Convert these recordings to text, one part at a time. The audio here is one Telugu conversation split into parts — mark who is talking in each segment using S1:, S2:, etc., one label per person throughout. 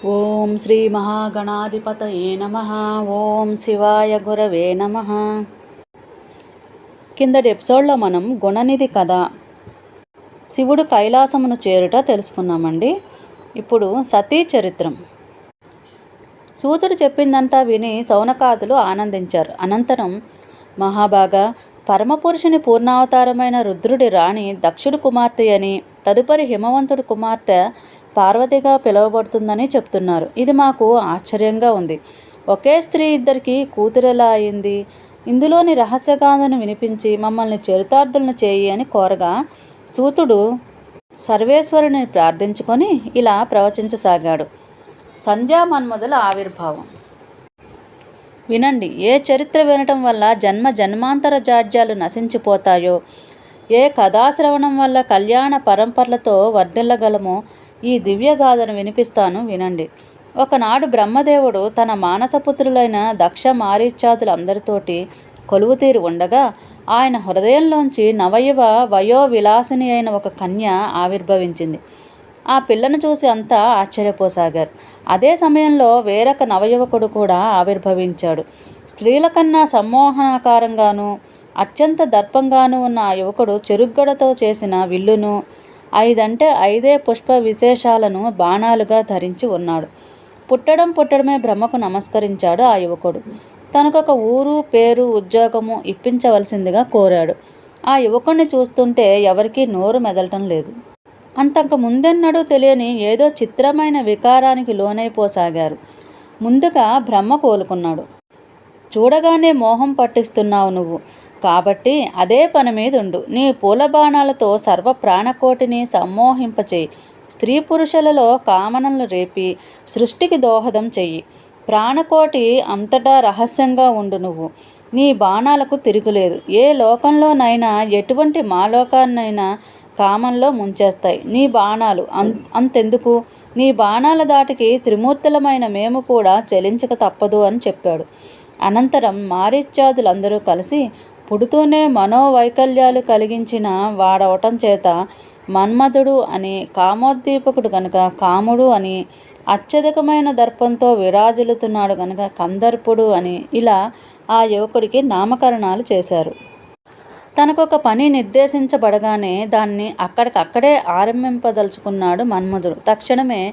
S1: ఓం శ్రీ మహాగణాధిపతయే నమః. ఓం శివాయ గురవే నమః. కిందటి ఎపిసోడ్లో మనం గుణనిధి కథ, శివుడు కైలాసమును చేరుట తెలుసుకున్నామండి. ఇప్పుడు సతీ చరిత్రం. సూతుడు చెప్పిందంతా విని శౌనకాదులు ఆనందించారు. అనంతరం మహాభాగా, పరమపురుషుని పూర్ణావతారమైన రుద్రుడి రాణి దక్షుడి కుమార్తె అని, తదుపరి హిమవంతుడి కుమార్తె పార్వతిగా పిలువబడుతుందని చెప్తున్నారు. ఇది మాకు ఆశ్చర్యంగా ఉంది. ఒకే స్త్రీ ఇద్దరికి కూతురెలా అయింది? ఇందులోని రహస్యగాథను వినిపించి మమ్మల్ని చరితార్థులను చేయి అని కోరగా, సూతుడు సర్వేశ్వరుని ప్రార్థించుకొని ఇలా ప్రవచించసాగాడు. సంధ్యా మన్మధుల ఆవిర్భావం. వినండి. ఏ చరిత్ర వినటం వల్ల జన్మ జన్మాంతర జాడ్యాలు నశించిపోతాయో, ఏ కథాశ్రవణం వల్ల కళ్యాణ పరంపరలతో వర్ధిల్లగలమో ఈ దివ్యగాథను వినిపిస్తాను, వినండి. ఒకనాడు బ్రహ్మదేవుడు తన మానసపుత్రులైన దక్ష మారీచాదులందరితోటి కొలువుతీరి ఉండగా ఆయన హృదయంలోంచి నవయువ వయోవిలాసిని అయిన ఒక కన్య ఆవిర్భవించింది. ఆ పిల్లను చూసి అంతా ఆశ్చర్యపోసాగారు. అదే సమయంలో వేరొక నవయువకుడు కూడా ఆవిర్భవించాడు. స్త్రీల కన్నా సమ్మోహనాకారంగాను అత్యంత దర్పంగాను ఉన్న ఆ యువకుడు చెరుగ్గడతో చేసిన విల్లును, 5 అంటే 5 పుష్ప విశేషాలను బాణాలుగా ధరించి ఉన్నాడు. పుట్టడమే బ్రహ్మకు నమస్కరించాడు ఆ యువకుడు. తనకొక ఊరు, పేరు, ఉద్యోగము ఇప్పించవలసిందిగా కోరాడు. ఆ యువకుడిని చూస్తుంటే ఎవరికీ నోరు మెదలటం లేదు. అంతకు ముందెన్నడూ తెలియని ఏదో చిత్రమైన వికారానికి లోనైపోసాగారు. ముందుగా బ్రహ్మ కోలుకున్నాడు. చూడగానే మోహం పట్టిస్తున్నావు నువ్వు, కాబట్టి అదే పని మీద ఉండు. నీ పూల బాణాలతో సర్వ ప్రాణకోటిని సమ్మోహింపచేయి. స్త్రీ పురుషులలో కామనలు రేపి సృష్టికి దోహదం చెయ్యి. ప్రాణకోటి అంతటా రహస్యంగా ఉండు నువ్వు. నీ బాణాలకు తిరుగులేదు. ఏ లోకంలోనైనా ఎటువంటి మాలోకాన్నైనా కామంలో ముంచేస్తాయి నీ బాణాలు. అంతెందుకు, నీ బాణాల దాటికి త్రిమూర్తులమైన మేము కూడా చెలించక తప్పదు అని చెప్పాడు. అనంతరం మారీచాదులందరూ కలిసి పుడుతూనే మనోవైకల్యాలు కలిగించిన వాడవటం చేత మన్మధుడు అని, కామోద్దీపకుడు గనుక కాముడు అని, అత్యధికమైన దర్పంతో విరాజిల్లుతున్నాడు గనుక కందర్పుడు అని, ఇలా ఆ యువకుడికి నామకరణాలు చేశారు. తనకొక పని నిర్దేశించబడగానే దాన్ని అక్కడికక్కడే ఆరంభింపదలుచుకున్నాడు మన్మధుడు. తక్షణమే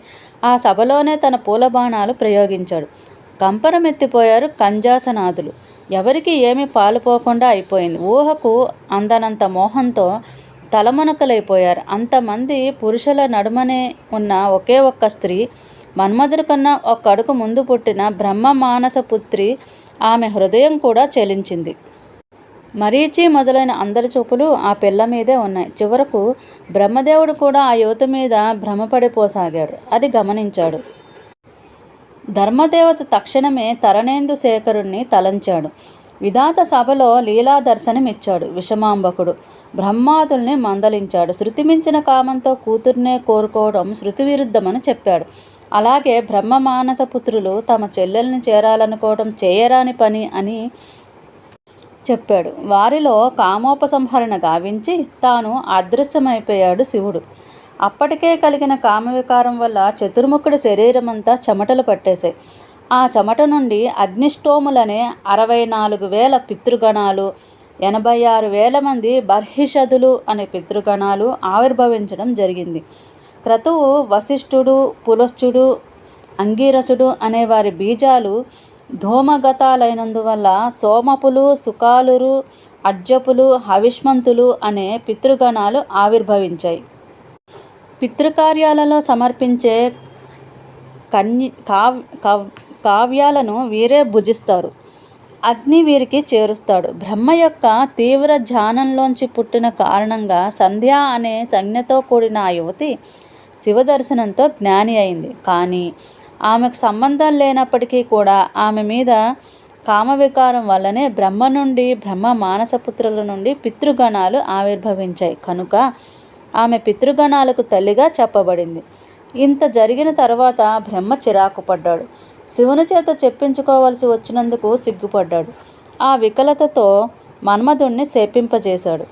S1: ఆ సభలోనే తన పూల బాణాలు ప్రయోగించాడు. కంపరమెత్తిపోయారు కంజాసనాథులు. ఎవరికి ఏమీ పాలుపోకుండా అయిపోయింది. ఊహకు అందనంత మోహంతో తలమునకలైపోయారు. అంతమంది పురుషుల నడుమనే ఉన్న ఒకే ఒక్క స్త్రీ, మన్మధుడి కన్నా ఒక అడుగు ముందు పుట్టిన బ్రహ్మ మానసపుత్రి. ఆమె హృదయం కూడా చెలించింది. మరీచి మొదలైన అందరి చూపులు ఆ పిల్ల మీదే ఉన్నాయి. చివరకు బ్రహ్మదేవుడు కూడా ఆ యువత మీద భ్రమపడిపోసాగాడు. అది గమనించాడు. ధర్మదేవత తక్షణమే తరణేందు శేఖరుణ్ణి తలంచాడు. విధాత సభలో లీలా దర్శనమిచ్చాడు. విషమాంబకుడు బ్రహ్మాదుల్ని మందలించాడు. శృతిమించిన కామంతో కూతుర్నే కోరుకోవడం శృతి విరుద్ధమని చెప్పాడు. అలాగే బ్రహ్మ మానసపుత్రులు తమ చెల్లెల్ని చేరాలనుకోవడం చేయరాని పని అని చెప్పాడు. వారిలో కామోపసంహరణ గావించి తాను అదృశ్యమైపోయాడు శివుడు. అప్పటికే కలిగిన కామవికారం వల్ల చతుర్ముఖుడి శరీరమంతా చెమటలు పట్టేశాయి. ఆ చెమట నుండి అగ్నిష్టోములనే 64,000 పితృగణాలు, 86,000 మంది బర్హిషదులు అనే పితృగణాలు ఆవిర్భవించడం జరిగింది. క్రతువు వశిష్ఠుడు, పులస్త్యుడు, అంగీరసుడు అనే వారి బీజాలు ధూమగతాలైనందువల్ల సోమపులు, సుకాలురు, అర్జపులు, హవిష్మంతులు అనే పితృగణాలు ఆవిర్భవించాయి. పితృకార్యాలలో సమర్పించే కావ్యాలను వీరే భుజిస్తారు. అగ్ని వీరికి చేరుస్తాడు. బ్రహ్మ యొక్క తీవ్ర ధ్యానంలోంచి పుట్టిన కారణంగా సంధ్య అనే సంజ్ఞతో కూడిన ఆ యువతి శివదర్శనంతో జ్ఞాని అయింది. కానీ ఆమెకు సంబంధం లేనప్పటికీ కూడా ఆమె మీద కామవికారం వల్లనే బ్రహ్మ నుండి, బ్రహ్మ మానసపుత్రుల నుండి పితృగణాలు ఆవిర్భవించాయి. కనుక ఆమె పితృగణాలకు తల్లిగా చెప్పబడింది. ఇంత జరిగిన తర్వాత బ్రహ్మ చిరాకు పడ్డాడు. శివుని చేత చెప్పించుకోవలసి వచ్చినందుకు సిగ్గుపడ్డాడు. ఆ వికలతతో మన్మధుణ్ణి శేపింపజేశాడు.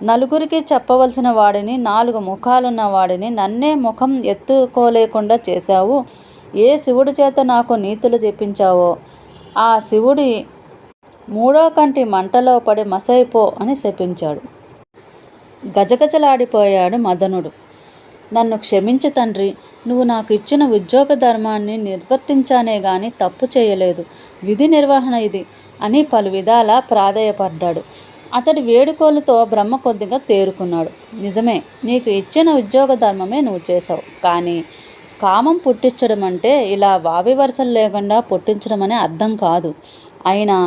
S1: నలుగురికి చెప్పవలసిన వాడిని, 4 ముఖాలున్న వాడిని నన్నే ముఖం ఎత్తుకోలేకుండా చేశావు. ఏ శివుడి చేత నాకు నీతులు చెప్పించావో ఆ శివుడి 3వ కంటి మంటలో పడి మసైపో అని శపించాడు. గజగజలాడిపోయాడు మదనుడు. నన్ను క్షమించు తండ్రి, నువ్వు నాకు ఇచ్చిన ఉద్యోగ ధర్మాన్ని నిర్వర్తించానే గాని తప్పు చేయలేదు. విధి నిర్వహణ ఇది అని పలు విధాలా ప్రాధేయపడ్డాడు. అతడి వేడుకోలతో బ్రహ్మ కొద్దిగా తేరుకున్నాడు. నిజమే, నీకు ఇచ్చిన ఉద్యోగ ధర్మమే నువ్వు చేశావు. కానీ కామం పుట్టించడం అంటే ఇలా వావి వరుసలు లేకుండా పుట్టించడం అనే అర్థం కాదు. అయినా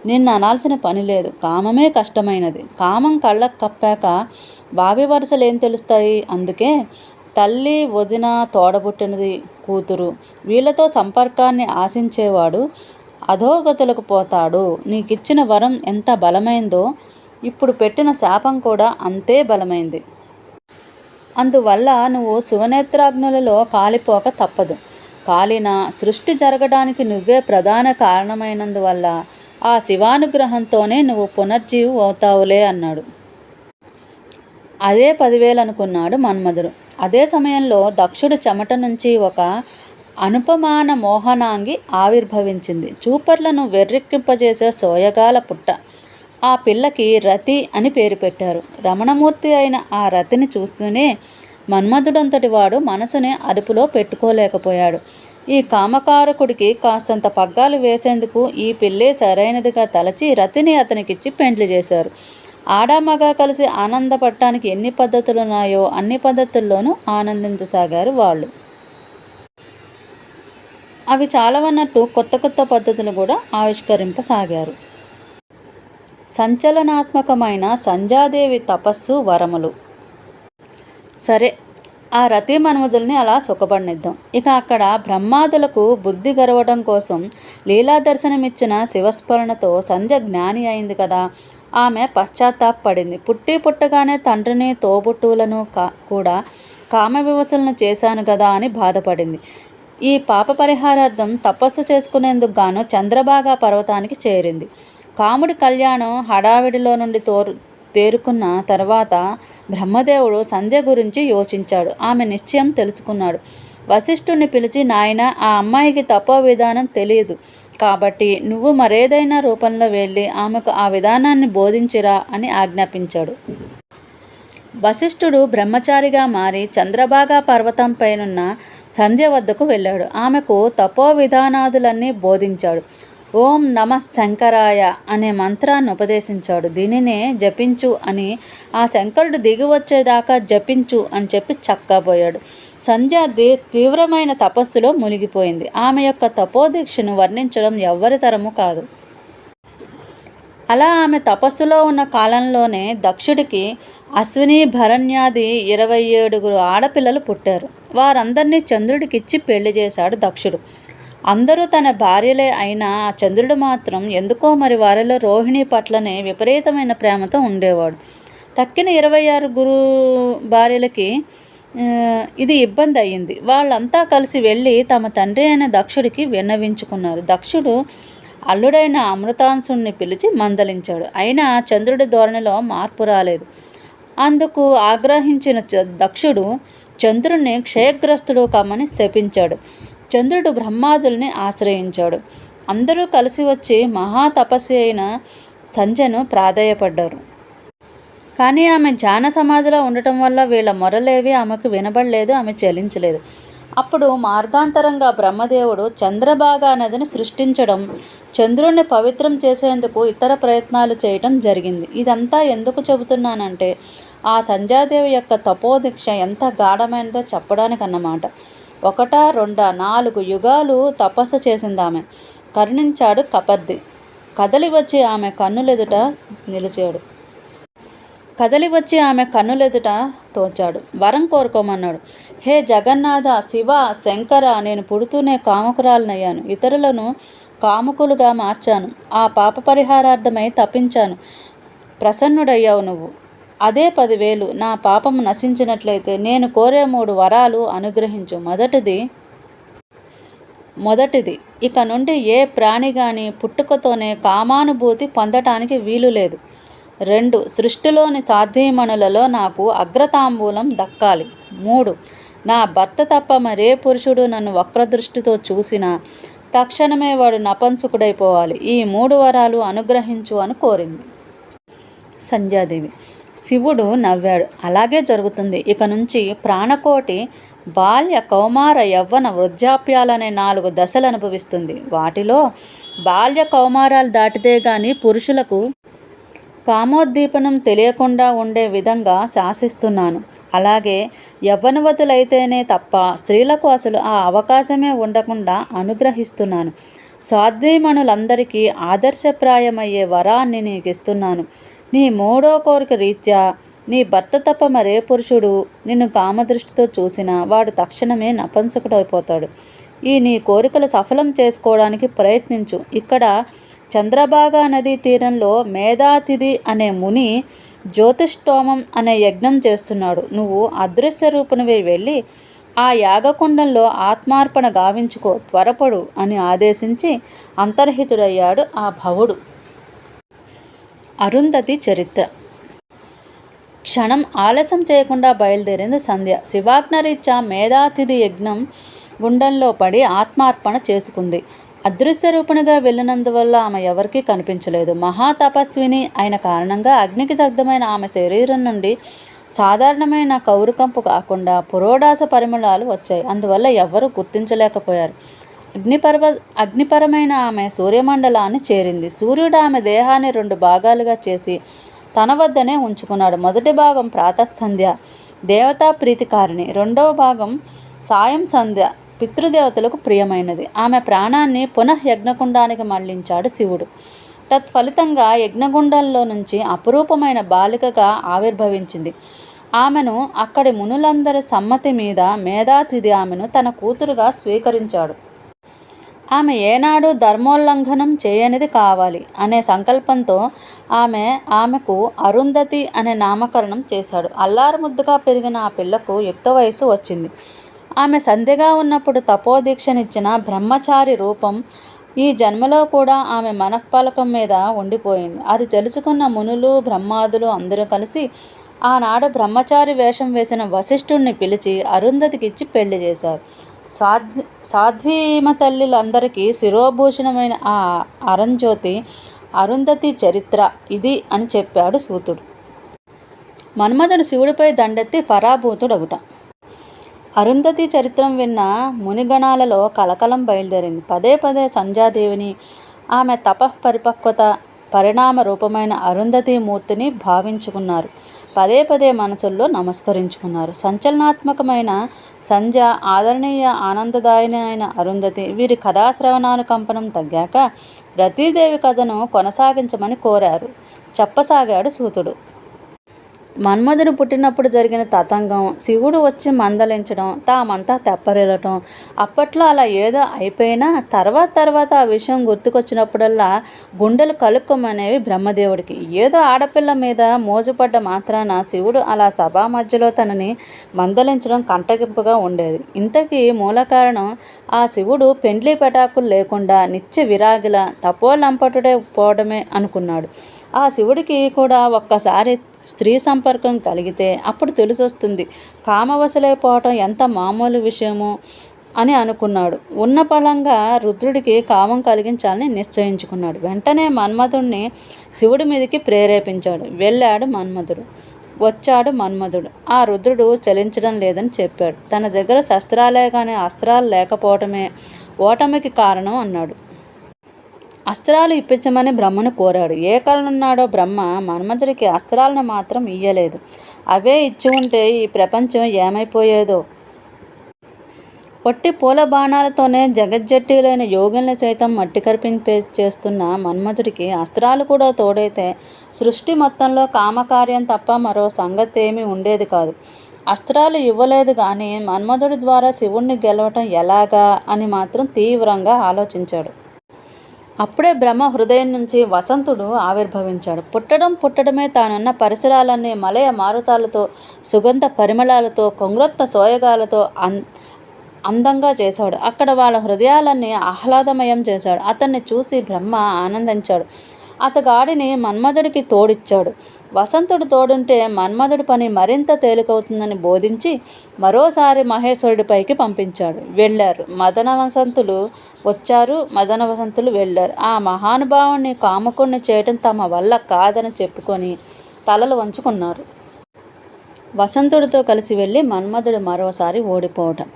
S1: నిన్ను అనాల్సిన పని లేదు. కామమే కష్టమైనది. కామం కళ్ళకు కప్పాక వావి వరుసలు ఏం తెలుస్తాయి? అందుకే తల్లి, వదిన, తోడబుట్టినది, కూతురు వీళ్ళతో సంపర్కాన్ని ఆశించేవాడు అధోగతులకు పోతాడు. నీకిచ్చిన వరం ఎంత బలమైందో ఇప్పుడు పెట్టిన శాపం కూడా అంతే బలమైంది. అందువల్ల నువ్వు శివనేత్రాగ్నులలో కాలిపోక తప్పదు. కాలిన సృష్టి జరగడానికి నువ్వే ప్రధాన కారణమైనందువల్ల ఆ శివానుగ్రహంతోనే నువ్వు పునర్జీవి అవుతావులే అన్నాడు. అదే 10,000 అనుకున్నాడు మన్మధుడు. అదే సమయంలో దక్షుడు చెమట నుంచి ఒక అనుపమాన మోహనాంగి ఆవిర్భవించింది. చూపర్లను వెర్రెక్కింపజేసే సోయగాల పుట్ట. ఆ పిల్లకి రతి అని పేరు పెట్టారు. రమణమూర్తి అయిన ఆ రతిని చూస్తూనే మన్మధుడంతటి వాడు మనసుని అదుపులో పెట్టుకోలేకపోయాడు. ఈ కామకారకుడికి కాస్తంత పగ్గాలు వేసేందుకు ఈ పిల్లే సరైనదిగా తలచి రతిని అతనికిచ్చి పెండ్లి చేశారు. ఆడామగ కలిసి ఆనందపడటానికి ఎన్ని పద్ధతులున్నాయో అన్ని పద్ధతుల్లోనూ ఆనందించసాగారు వాళ్ళు. అవి చాలవన్నట్టు కొత్త కొత్త పద్ధతులు కూడా ఆవిష్కరింపసాగారు. సంచలనాత్మకమైన సంధ్యాదేవి తపస్సు, వరములు. సరే, ఆ రతి మన్మధుల్ని అలా సుఖపడినిద్దాం. ఇక అక్కడ బ్రహ్మాదులకు బుద్ధి గరవడం కోసం లీలా దర్శనమిచ్చిన శివస్మరణతో సంధ్య జ్ఞాని అయింది కదా. ఆమె పశ్చాత్తాపడింది. పుట్టగానే తండ్రిని, తోబుట్టువులను కూడా కామ వివసులను చేశాను కదా అని బాధపడింది. ఈ పాప పరిహారార్థం తపస్సు చేసుకునేందుకు గాను చంద్రభాగా పర్వతానికి చేరింది. కాముడి కళ్యాణం హడావిడిలో నుండి తేరుకున్న తర్వాత బ్రహ్మదేవుడు సంధ్య గురించి యోచించాడు. ఆమె నిశ్చయం తెలుసుకున్నాడు. వశిష్ఠుని పిలిచి, నాయన, ఆ అమ్మాయికి తపో విధానం తెలియదు కాబట్టి నువ్వు మరేదైనా రూపంలో వెళ్ళి ఆమెకు ఆ విధానాన్ని బోధించిరా అని ఆజ్ఞాపించాడు. వశిష్ఠుడు బ్రహ్మచారిగా మారి చంద్రభాగా పర్వతంపైనున్న సంధ్య వద్దకు వెళ్ళాడు. ఆమెకు తపో విధానాదులన్నీ బోధించాడు. ఓం నమ శంకరాయ అనే మంత్రాన్ని ఉపదేశించాడు. దీనినే జపించు అని, ఆ శంకరుడు దిగి వచ్చేదాకా జపించు అని చెప్పి చక్కపోయాడు. సంధ్య తీవ్రమైన తపస్సులో మునిగిపోయింది. ఆమె యొక్క తపోదీక్షను వర్ణించడం ఎవ్వరి తరము కాదు. అలా ఆమె తపస్సులో ఉన్న కాలంలోనే దక్షుడికి అశ్విని, భరణ్యాది 27 ఆడపిల్లలు పుట్టారు. వారందరినీ చంద్రుడికిచ్చి పెళ్లి చేశాడు దక్షుడు. అందరూ తన భార్యలే అయినా ఆ చంద్రుడు మాత్రం ఎందుకో మరి వారిలో రోహిణి పట్లనే విపరీతమైన ప్రేమతో ఉండేవాడు. తక్కిన 26 భార్యలకి ఇది ఇబ్బంది అయ్యింది. వాళ్ళంతా కలిసి వెళ్ళి తమ తండ్రి అయిన దక్షుడికి విన్నవించుకున్నారు. దక్షుడు అల్లుడైన అమృతాంశుణ్ణి పిలిచి మందలించాడు. అయినా చంద్రుడి ధోరణిలో మార్పు రాలేదు. అందుకు ఆగ్రహించిన దక్షుడు చంద్రుణ్ణి క్షయగ్రస్తుడు కమ్మని శపించాడు. చంద్రుడు బ్రహ్మాదుల్ని ఆశ్రయించాడు. అందరూ కలిసి వచ్చి మహాతపస్వి అయిన సంధ్యను ప్రాధేయపడ్డారు. కానీ ఆమె ధ్యాన సమాధిలో ఉండటం వల్ల వీళ్ళ మొరలేవి ఆమెకు వినబడలేదు. ఆమె చలించలేదు. అప్పుడు మార్గాంతరంగా బ్రహ్మదేవుడు చంద్రభాగా నదిని సృష్టించడం, చంద్రుణ్ణి పవిత్రం చేసేందుకు ఇతర ప్రయత్నాలు చేయటం జరిగింది. ఇదంతా ఎందుకు చెబుతున్నానంటే ఆ సంధ్యాదేవి యొక్క తపోదీక్ష ఎంత గాఢమైనదో చెప్పడానికి అన్నమాట. 1, 2, 4 యుగాలు తపస్సు చేసిందామె. కరుణించాడు కపర్ది. కదలి వచ్చి ఆమె కన్నులెదుట తోచాడు. వరం కోరుకోమన్నాడు. హే జగన్నాథ, శివ, శంకర, నేను పుడుతూనే కాముకురాలనయ్యాను. ఇతరులను కాముకులుగా మార్చాను. ఆ పాప పరిహారార్థమై తప్పించాను. ప్రసన్నుడయ్యావు నువ్వు. అదే 10,000. నా పాపము నశించినట్లయితే నేను కోరే 3 వరాలు అనుగ్రహించు. మొదటిది, ఇక నుండి ఏ ప్రాణి గాని పుట్టుకతోనే కామానుభూతి పొందటానికి వీలు లేదు. 2, సృష్టిలోని సాధ్వీమణులలో నాకు అగ్రతాంబూలం దక్కాలి. 3, నా భర్త తప్ప మరే పురుషుడు నన్ను వక్రదృష్టితో చూసినా తక్షణమే వాడు నపంసకుడైపోవాలి. ఈ 3 వరాలు అనుగ్రహించు అని కోరింది సంధ్యాదేవి. శివుడు నవ్వాడు. అలాగే జరుగుతుంది. ఇక నుంచి ప్రాణకోటి బాల్య, కౌమార, యవ్వన, వృద్ధాప్యాలనే 4 దశలు అనుభవిస్తుంది. వాటిలో బాల్య కౌమారాలు దాటితే గాని పురుషులకు కామోద్దీపనం తెలియకుండా ఉండే విధంగా శాసిస్తున్నాను. అలాగే యవ్వనవతులైతేనే తప్ప స్త్రీలకు అసలు ఆ అవకాశమే ఉండకుండా అనుగ్రహిస్తున్నాను. సాధ్వీమణులందరికీ ఆదర్శప్రాయమయ్యే వరాన్ని నీకు ఇస్తున్నాను. నీ 3వ కోరిక రీత్యా నీ భర్త తప్ప మరే పురుషుడు నిన్ను కామదృష్టితో చూసినా వాడు తక్షణమే నపంసకుడైపోతాడు. ఈ నీ కోరికలు సఫలం చేసుకోవడానికి ప్రయత్నించు. ఇక్కడ చంద్రభాగా నదీ తీరంలో మేధాతిథి అనే ముని జ్యోతిష్టోమం అనే యజ్ఞం చేస్తున్నాడు. నువ్వు అదృశ్య రూపునివి వెళ్ళి ఆ యాగకుండంలో ఆత్మార్పణ గావించుకో, త్వరపడు అని ఆదేశించి అంతర్హితుడయ్యాడు ఆ భవుడు. అరుంధతి చరిత్ర. క్షణం ఆలస్యం చేయకుండా బయలుదేరింది సంధ్య. శివాజ్ఞరీత్యా మేధాతిథి యజ్ఞం గుండంలో పడి ఆత్మార్పణ చేసుకుంది. అదృశ్య రూపునిగా వెళ్ళినందువల్ల ఆమె ఎవరికీ కనిపించలేదు. మహాతపస్విని అయిన కారణంగా అగ్నికి దగ్ధమైన ఆమె శరీరం నుండి సాధారణమైన కౌరుకంపు కాకుండా పురోడాస పరిమళాలు వచ్చాయి. అందువల్ల ఎవ్వరూ గుర్తించలేకపోయారు. అగ్నిపరమైన ఆమె సూర్యమండలాన్ని చేరింది. సూర్యుడు ఆమె దేహాన్ని 2 భాగాలుగా చేసి తన వద్దనే ఉంచుకున్నాడు. మొదటి భాగం ప్రాతఃసంధ్య, దేవతా ప్రీతికారిణి. 2వ భాగం సాయం సంధ్య, పితృదేవతలకు ప్రియమైనది. ఆమె ప్రాణాన్ని పునః యజ్ఞకుండానికి మళ్లించాడు శివుడు. తత్ఫలితంగా యజ్ఞగుండంలో నుంచి అపురూపమైన బాలికగా ఆవిర్భవించింది. ఆమెను అక్కడి మునులందరి సమ్మతి మీద మేధాతిథి ఆమెను తన కూతురుగా స్వీకరించాడు. ఆమె ఏనాడు ధర్మోల్లంఘనం చేయనిది కావాలి అనే సంకల్పంతో ఆమెకు అరుంధతి అనే నామకరణం చేశాడు. అల్లారుముద్దుగా పెరిగిన ఆ పిల్లకు యుక్త వయసు వచ్చింది. ఆమె సంధ్యగా ఉన్నప్పుడు తపోదీక్షనిచ్చిన బ్రహ్మచారి రూపం ఈ జన్మలో కూడా ఆమె మనఃపలకం మీద ఉండిపోయింది. అది తెలుసుకున్న మునులు, బ్రహ్మాదులు అందరూ కలిసి ఆనాడు బ్రహ్మచారి వేషం వేసిన వశిష్ఠుణ్ణి పిలిచి అరుంధతికిచ్చి పెళ్లి చేశారు. సాధ్వీమ తల్లులందరికీ శిరోభూషణమైన ఆ అరంజ్యోతి అరుంధతి చరిత్ర ఇది అని చెప్పాడు సూతుడు. మన్మథుడు శివుడిపై దండెత్తి పరాభూతుడగుట. అరుంధతి చరిత్రం విన్న మునిగణాలలో కలకలం బయలుదేరింది. పదే పదే సంధ్యాదేవిని, ఆమె తపఃపరిపక్వత పరిణామ రూపమైన అరుంధతి మూర్తిని భావించుకున్నారు. పదే పదే మనసుల్లో నమస్కరించుకున్నారు. సంచలనాత్మకమైన సంధ్య, ఆదరణీయ ఆనందదాయిని అయిన అరుంధతి, వీరి కథాశ్రవణాలు కంపనం తగ్గాక రతీదేవి కథను కొనసాగించమని కోరారు. చెప్పసాగాడు సూతుడు. మన్మధుడు పుట్టినప్పుడు జరిగిన తతంగం, శివుడు వచ్చి మందలించడం, తామంతా తెప్పరిల్లటం, అప్పట్లో అలా ఏదో అయిపోయినా తర్వాత ఆ విషయం గుర్తుకొచ్చినప్పుడల్లా గుండెలు కలుక్కోమనేవి బ్రహ్మదేవుడికి. ఏదో ఆడపిల్ల మీద మోజుపడ్డ మాత్రాన శివుడు అలా సభా మధ్యలో తనని మందలించడం కంటగింపుగా ఉండేది. ఇంతకీ మూల కారణం ఆ శివుడు పెండ్లి పెటాకులు లేకుండా నిత్య విరాగిల తపోలంపటుడే పోవడమే అనుకున్నాడు. ఆ శివుడికి కూడా ఒక్కసారి స్త్రీ సంపర్కం కలిగితే అప్పుడు తెలిసొస్తుంది కామవశలైపోవటం ఎంత మామూలు విషయమో అని అనుకున్నాడు. ఉన్న పళంగా రుద్రుడికి కామం కలిగించాలని నిశ్చయించుకున్నాడు. వెంటనే మన్మధుడిని శివుడి మీదకి ప్రేరేపించాడు. వెళ్ళాడు మన్మధుడు. వచ్చాడు మన్మధుడు. ఆ రుద్రుడు చలించడం లేదని చెప్పాడు. తన దగ్గర శస్త్రాలే కానీ అస్త్రాలు లేకపోవటమే ఓటమికి కారణం అన్నాడు. అస్త్రాలు ఇప్పించమని బ్రహ్మను కోరాడు. ఏ కలనున్నాడో బ్రహ్మ మన్మధుడికి అస్త్రాలను మాత్రం ఇయ్యలేదు. అవే ఇచ్చి ఉంటే ఈ ప్రపంచం ఏమైపోయేదో. పొట్టి పూల బాణాలతోనే జగజ్జట్టీలైన యోగుల్ని సైతం మట్టి కరిపింపే చేస్తున్న మన్మధుడికి అస్త్రాలు కూడా తోడైతే సృష్టి మొత్తంలో కామకార్యం తప్ప మరో సంగతి ఏమీ ఉండేది కాదు. అస్త్రాలు ఇవ్వలేదు కానీ మన్మధుడి ద్వారా శివుణ్ణి గెలవటం ఎలాగా అని మాత్రం తీవ్రంగా ఆలోచించాడు. అప్పుడే బ్రహ్మ హృదయం నుంచి వసంతుడు ఆవిర్భవించాడు. పుట్టడమే తానున్న పరిసరాలన్నీ మలయ మారుతాలతో, సుగంధ పరిమళాలతో, కొంగ్రొత్త సోయగాలతో అందంగా చేశాడు. అక్కడ వాళ్ళ హృదయాలన్నీ ఆహ్లాదమయం చేశాడు. అతన్ని చూసి బ్రహ్మ ఆనందించాడు. అతగాడిని మన్మధుడికి తోడిచ్చాడు. వసంతుడు తోడుంటే మన్మధుడి పని మరింత తేలికవుతుందని బోధించి మరోసారి మహేశ్వరుడిపైకి పంపించాడు. వెళ్ళారు. మదన వసంతులు వెళ్ళారు. ఆ మహానుభావుని కాముకుణ్ణి చేయటం తమ వల్ల కాదని చెప్పుకొని తలలు వంచుకున్నారు. వసంతుడితో కలిసి వెళ్ళి మన్మధుడు మరోసారి ఓడిపోవటం,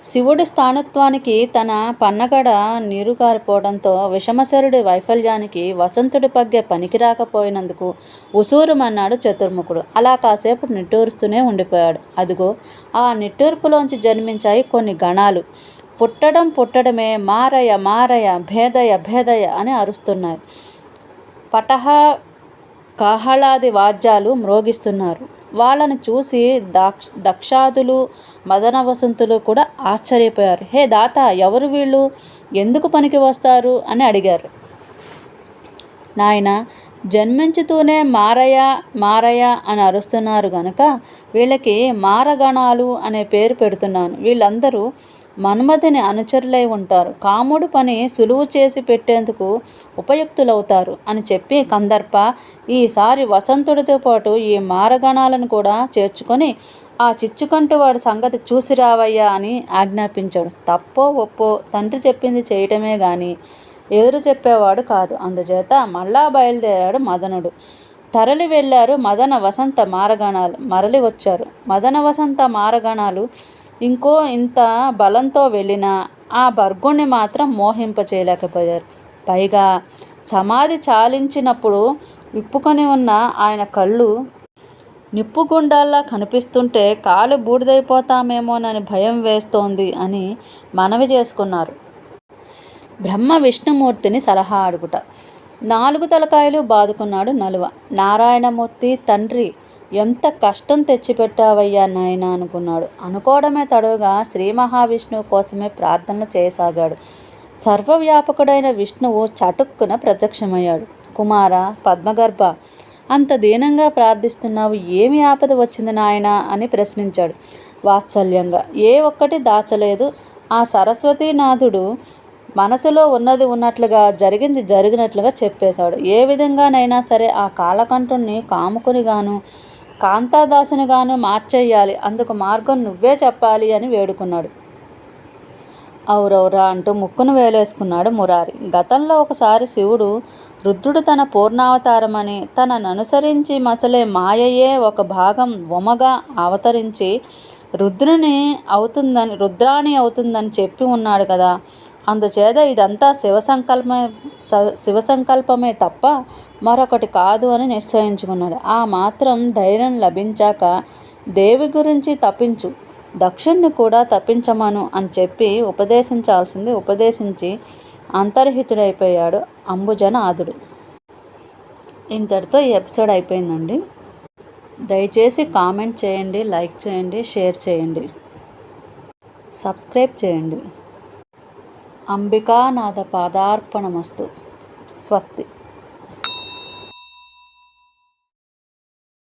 S1: శివుడి స్థానత్వానికి తన పన్నగడ నీరుగారిపోవడంతో విషమశరుడి వైఫల్యానికి వసంతుడి పగ్గె పనికిరాకపోయినందుకు ఉసూరుమన్నాడు చతుర్ముఖుడు. అలా కాసేపు నిట్టూరుస్తూనే ఉండిపోయాడు. అదిగో ఆ నిట్టూర్పులోంచి జన్మించాయి కొన్ని గణాలు. పుట్టడమే మారయ మారయ, భేదయ భేదయ అని అరుస్తున్నాయి. పటహ కాహళాది వాద్యాలు మ్రోగిస్తున్నారు. వాళ్ళని చూసి దక్షాదులు మదన వసంతులు కూడా ఆశ్చర్యపోయారు. హే దాత, ఎవరు వీళ్ళు, ఎందుకు పనికి వస్తారు అని అడిగారు. నాయన, జన్మించుతూనే మారయ్య మారయ్య అని అరుస్తున్నారు గనక వీళ్ళకి మారగణాలు అనే పేరు పెడుతున్నాను. వీళ్ళందరూ మన్మథుని అనుచరులై ఉంటారు. కాముడు పని సులువు చేసి పెట్టేందుకు ఉపయుక్తులవుతారు అని చెప్పి కందర్ప, ఈసారి వసంతుడితో పాటు ఈ మారగణాలను కూడా చేర్చుకొని ఆ చిచ్చుకంటి వాడి సంగతి చూసి రావయ్యా అని ఆజ్ఞాపించాడు. తప్పో ఒప్పో తండ్రి చెప్పింది చేయటమే గాని ఎదురు చెప్పేవాడు కాదు. అందుచేత మళ్ళా బయలుదేరాడు మదనుడు. తరలి వెళ్ళారు మదన వసంత మారగణాలు. మరలి వచ్చారు. మదన వసంత మారగణాలు ఇంత బలంతో వెళ్ళినా ఆ భర్గుణ్ణి మాత్రం మోహింపచేయలేకపోయారు. పైగా సమాధి చాలించినప్పుడు విప్పుకొని ఉన్న ఆయన కళ్ళు నిప్పుగుండాల్లా కనిపిస్తుంటే కాలు బూడిదైపోతామేమోనని భయం వేస్తోంది అని మనవి చేసుకున్నారు. బ్రహ్మ విష్ణుమూర్తిని సలహా అడుగుట. 4 తలకాయలు బాదుకున్నాడు నలువ. నారాయణమూర్తి, తండ్రి, ఎంత కష్టం తెచ్చిపెట్టావయ్యా నాయన అనుకున్నాడు. అనుకోవడమే తడువుగా శ్రీ మహావిష్ణువు కోసమే ప్రార్థనలు చేయసాగాడు. సర్వవ్యాపకుడైన విష్ణువు చటుక్కున ప్రత్యక్షమయ్యాడు. కుమార పద్మగర్భ, అంత దీనంగా ప్రార్థిస్తున్నావు, ఏమి ఆపద వచ్చింది నాయన అని ప్రశ్నించాడు వాత్సల్యంగా. ఏ ఒక్కటి దాచలేదు. ఆ సరస్వతీనాథుడు మనసులో ఉన్నది ఉన్నట్లుగా, జరిగింది జరిగినట్లుగా చెప్పేశాడు. ఏ విధంగానైనా సరే ఆ కాలకంఠుణ్ణి కాముకునిగాను కాంతాదాసునిగాను మార్చేయాలి. అందుకు మార్గం నువ్వే చెప్పాలి అని వేడుకున్నాడు. ఔరౌరా అంటూ ముక్కును వేలేసుకున్నాడు మురారి. గతంలో ఒకసారి శివుడు రుద్రుడు తన పూర్ణావతారమని, తనననుసరించి మసలే మాయయే ఒక భాగం ఒమగా అవతరించి రుద్రాణి అవుతుందని చెప్పి ఉన్నాడు కదా. అందుచేత ఇదంతా శివ సంకల్పమే తప్ప మరొకటి కాదు అని నిశ్చయించుకున్నాడు. ఆ మాత్రం ధైర్యం లభించాక దేవి గురించి తప్పించు, దక్షుణ్ణి కూడా తప్పించమను అని చెప్పి ఉపదేశించాల్సింది ఉపదేశించి అంతర్హితుడైపోయాడు అంబుజనాథుడు. ఇంతటితో ఈ ఎపిసోడ్ అయిపోయిందండి. దయచేసి కామెంట్ చేయండి, లైక్ చేయండి, షేర్ చేయండి, సబ్స్క్రైబ్ చేయండి. అంబికానాథ పాదార్పణమస్తు. స్వస్తి.